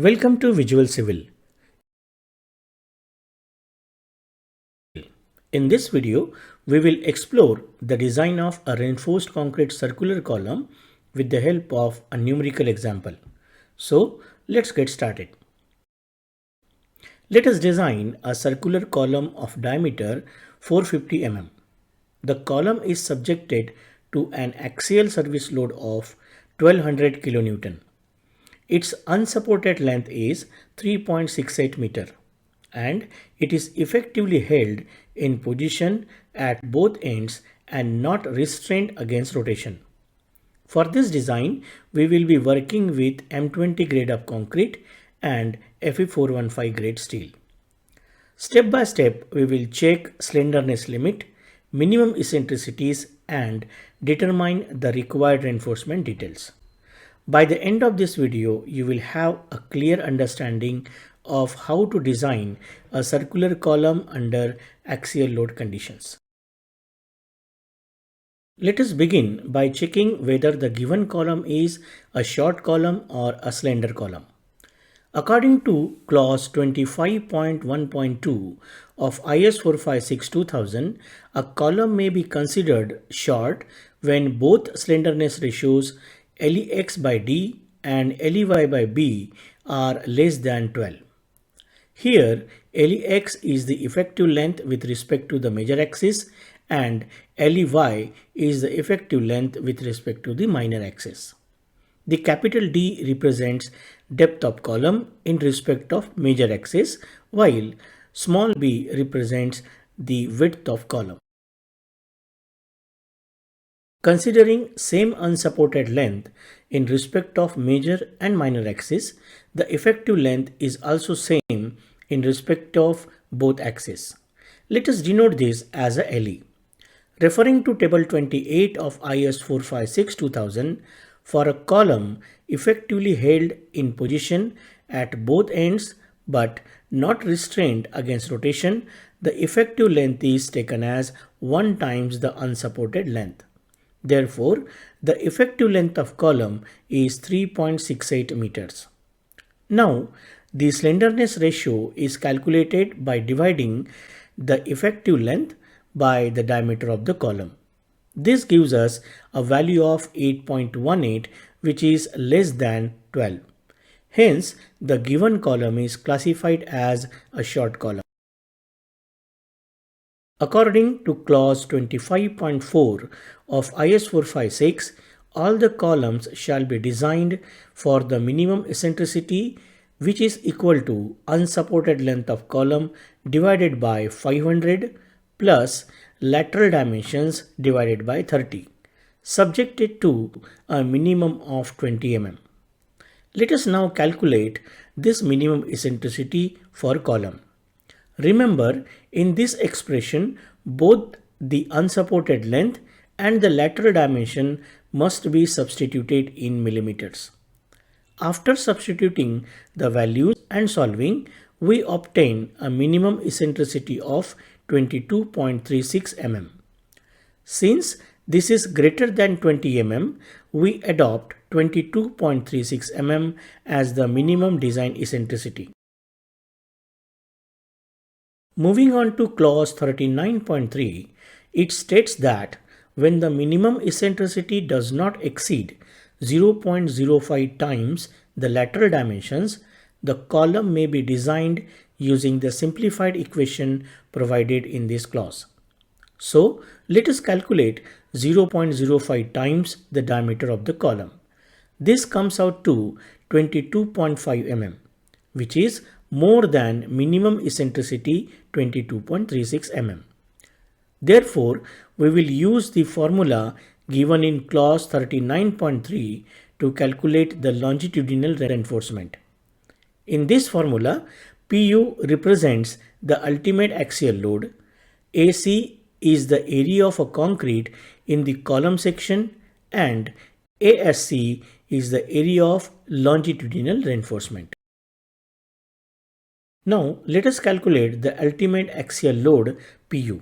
Welcome to Visual Civil. In this video, we will explore the design of a reinforced concrete circular column with the help of a numerical example. So let's get started. Let us design a circular column of diameter 450 mm. The column is subjected to an axial service load of 1200 kN. Its unsupported length is 3.68 meter and it is effectively held in position at both ends and not restrained against rotation. For this design, we will be working with M20 grade of concrete and Fe415 grade steel. Step by step, we will check slenderness limit, minimum eccentricities and determine the required reinforcement details. By the end of this video, you will have a clear understanding of how to design a circular column under axial load conditions. Let us begin by checking whether the given column is a short column or a slender column. According to clause 25.1.2 of IS 456-2000, a column may be considered short when both slenderness ratios LEX by D and LEY by B are less than 12. Here, LEX is the effective length with respect to the major axis and LEY is the effective length with respect to the minor axis. The capital D represents depth of column in respect of major axis, while small b represents the width of column. Considering same unsupported length in respect of major and minor axis, the effective length is also same in respect of both axes. Let us denote this as a LE. Referring to table 28 of IS 456-2000, for a column effectively held in position at both ends but not restrained against rotation, the effective length is taken as 1 times the unsupported length. Therefore, the effective length of column is 3.68 meters. Now, the slenderness ratio is calculated by dividing the effective length by the diameter of the column. This gives us a value of 8.18, which is less than 12. Hence, the given column is classified as a short column. According to clause 25.4 of IS 456, all the columns shall be designed for the minimum eccentricity, which is equal to unsupported length of column divided by 500 plus lateral dimensions divided by 30, subjected to a minimum of 20 mm. Let us now calculate this minimum eccentricity for column. Remember, in this expression, both the unsupported length and the lateral dimension must be substituted in millimeters. After substituting the values and solving, we obtain a minimum eccentricity of 22.36 mm. Since this is greater than 20 mm, we adopt 22.36 mm as the minimum design eccentricity. Moving on to clause 39.3, it states that when the minimum eccentricity does not exceed 0.05 times the lateral dimensions, the column may be designed using the simplified equation provided in this clause. So, let us calculate 0.05 times the diameter of the column. This comes out to 22.5 mm, which is more than minimum eccentricity 22.36 mm. Therefore, we will use the formula given in clause 39.3 to calculate the longitudinal reinforcement. In this formula, PU represents the ultimate axial load, AC is the area of a concrete in the column section, and ASC is the area of longitudinal reinforcement. Now, let us calculate the ultimate axial load PU.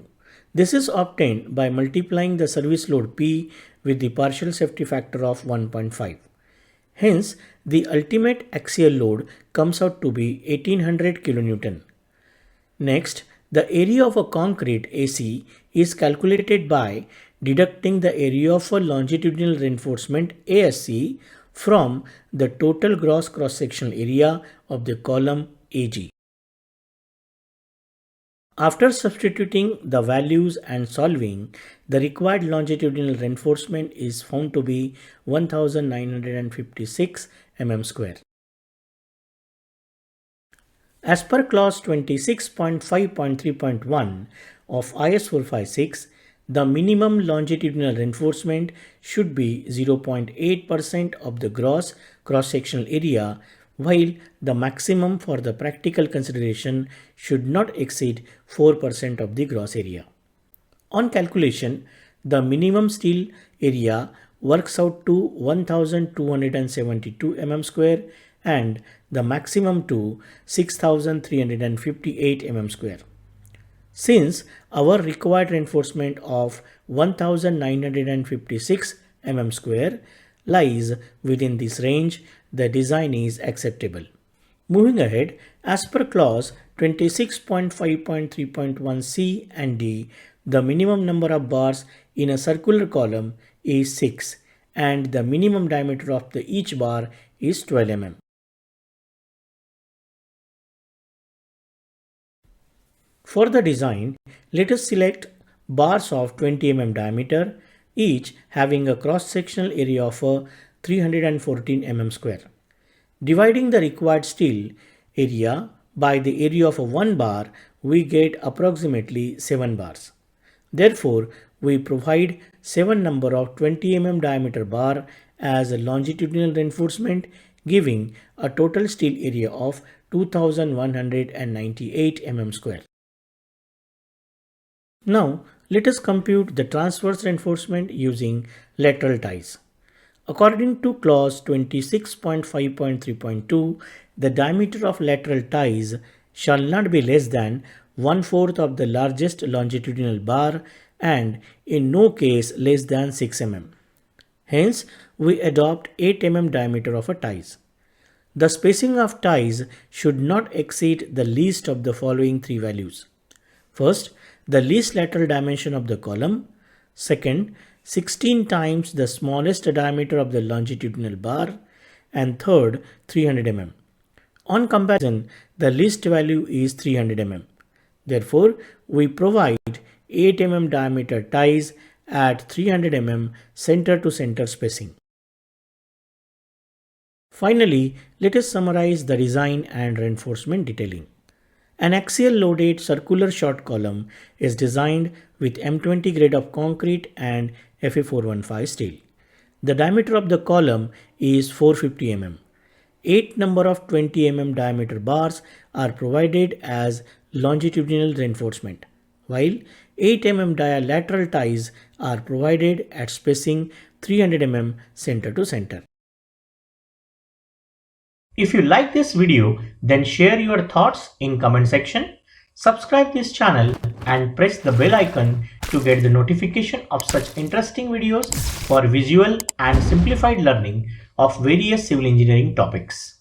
This is obtained by multiplying the service load P with the partial safety factor of 1.5. Hence, the ultimate axial load comes out to be 1800 kN. Next, the area of a concrete AC is calculated by deducting the area of a longitudinal reinforcement ASC from the total gross cross-sectional area of the column AG. After substituting the values and solving, the required longitudinal reinforcement is found to be 1956 mm square. As per clause 26.5.3.1 of IS 456, the minimum longitudinal reinforcement should be 0.8% of the gross cross-sectional area, while the maximum for the practical consideration should not exceed 4% of the gross area. On calculation, the minimum steel area works out to 1272 mm square and the maximum to 6358 mm square. Since our required reinforcement of 1956 mm square lies within this range, the design is acceptable. Moving ahead, as per clause 26.5.3.1c and d, the minimum number of bars in a circular column is 6 and the minimum diameter of each bar is 12 mm. For the design, let us select bars of 20 mm diameter, each having a cross-sectional area of 314 mm square. Dividing the required steel area by the area of one bar, we get approximately 7 bars. Therefore, we provide 7 number of 20 mm diameter bar as a longitudinal reinforcement, giving a total steel area of 2198 mm square. Now, let us compute the transverse reinforcement using lateral ties. According to clause 26.5.3.2, the diameter of lateral ties shall not be less than 1/4 of the largest longitudinal bar and in no case less than 6 mm. Hence, we adopt 8 mm diameter of a ties. The spacing of ties should not exceed the least of the following three values. First, the least lateral dimension of the column. Second, 16 times the smallest diameter of the longitudinal bar. And third, 300 mm. On comparison, the least value is 300 mm. Therefore, we provide 8 mm diameter ties at 300 mm center to center spacing. Finally, let us summarize the design and reinforcement detailing. An axial loaded circular short column is designed with M20 grade of concrete and Fe415 steel. The diameter of the column is 450 mm. 8 number of 20 mm diameter bars are provided as longitudinal reinforcement, while 8 mm lateral ties are provided at spacing 300 mm center to center. If you like this video, then share your thoughts in comment section, subscribe this channel and press the bell icon to get the notification of such interesting videos for visual and simplified learning of various civil engineering topics.